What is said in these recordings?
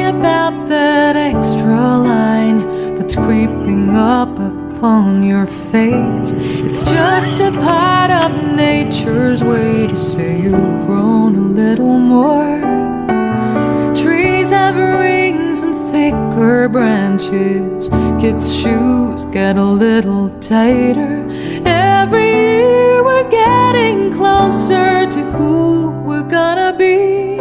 about that extra line that's creeping up upon your face. It's just a part of nature's way to say you've grown a little more. Trees have rings and thicker branches. Kids' shoes get a little tighter. Every year we're getting closer to who we're gonna be.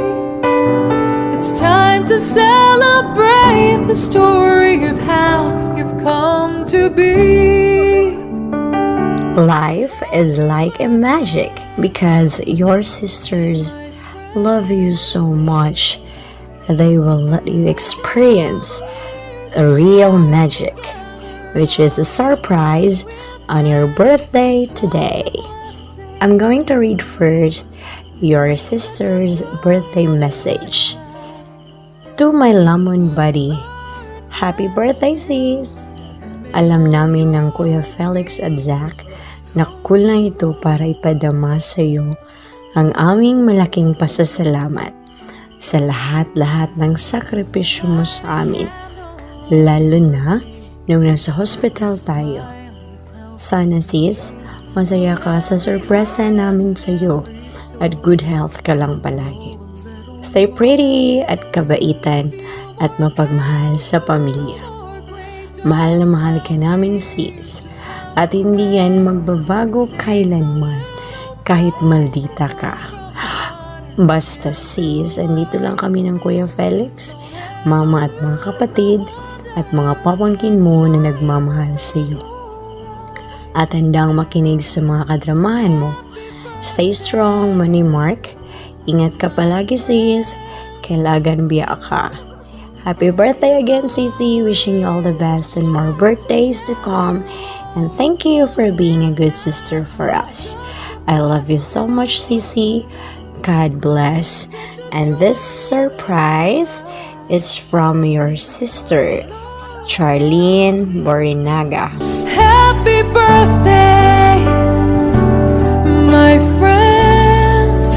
It's time to celebrate the story of how you've come to be. Life is like a magic because your sisters love you so much. They will let you experience a real magic, which is a surprise on your birthday today. I'm going to read first your sister's birthday message. To my lamon buddy, happy birthday sis! Alam namin ng Kuya Felix at Zach na kulang ito para ipadama sa iyo ang aming malaking pasasalamat sa lahat-lahat ng sakripisyo mo sa amin, lalo na nung nasa hospital tayo. Sana sis, masaya ka sa sorpresa namin sa iyo at good health ka lang palagi. Stay pretty at kabaitan at mapagmahal sa pamilya. Mahal na mahal ka namin sis at hindi yan magbabago kailanman kahit maldita ka. Basta sis, andito lang kami ng Kuya Felix, mama at mga kapatid at mga papangkin mo na nagmamahal sa iyo. At handang makinig sa mga kadramahan mo. Stay strong, Money Mark. Ingat ka palagi sis, kailangan biya ka. Happy birthday again Sisi, wishing you all the best and more birthdays to come. And thank you for being a good sister for us. I love you so much Sisi. God bless. And this surprise is from your sister, Charlene Borinaga. Happy birthday, my friend.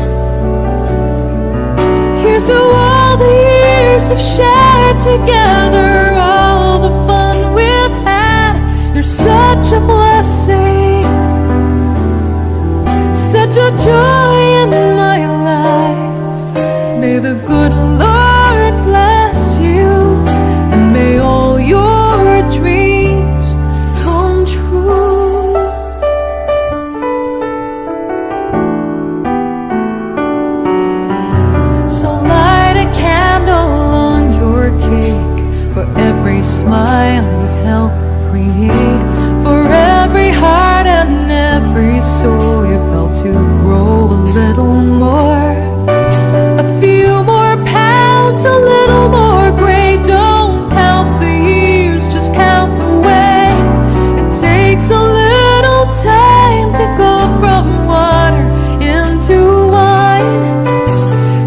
Here's to all the years we've shared together, all the fun we've had. You're such a blessing, such a joy in my life. May the good Lord bless you, and may all your dreams come true. So light a candle on your cake for every smile you've helped create, for every heart and every soul you've helped to grow a little more. A few more pounds, a little more gray. Don't count the years, just count the way. It takes a little time to go from water into wine.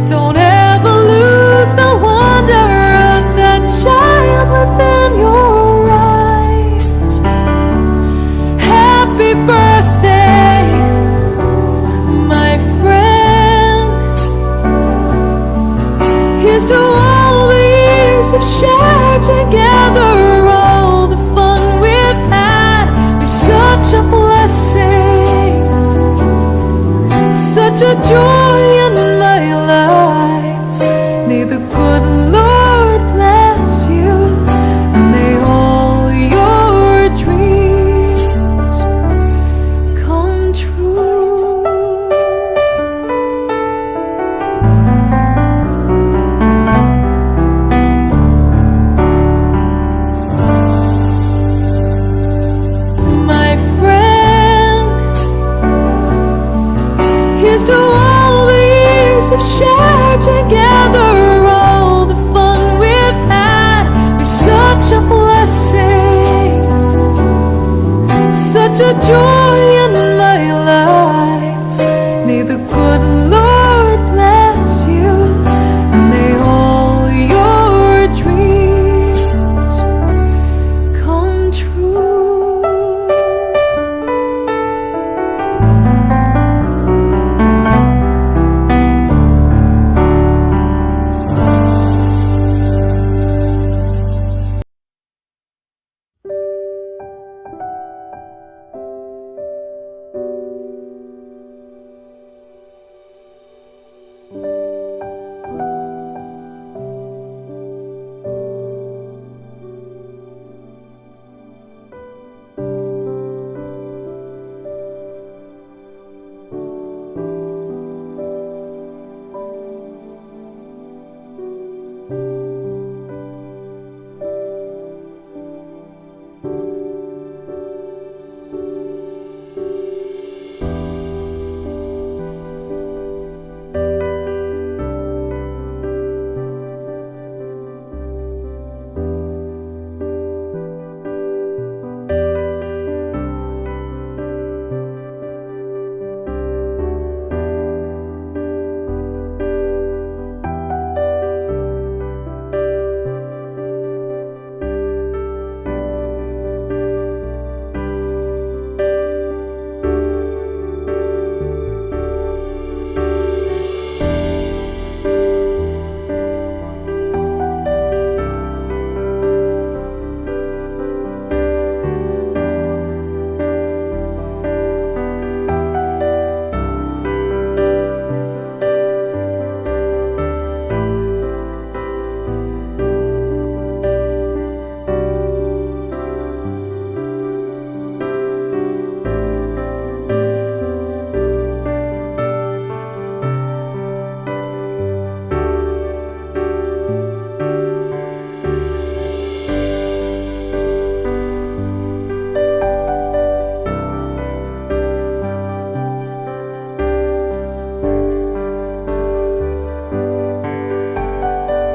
Don't ever lose the wonder of that child within your eyes. Happy birthday, my friend. Here's to all the years we've shared together, all the fun we've had. You're such a blessing, such a joy in my life. May the good Lord bless you, and may all your dreams come true. My friend, here's to all the years we've shared together, all the fun we've had. You're such a blessing, such a joy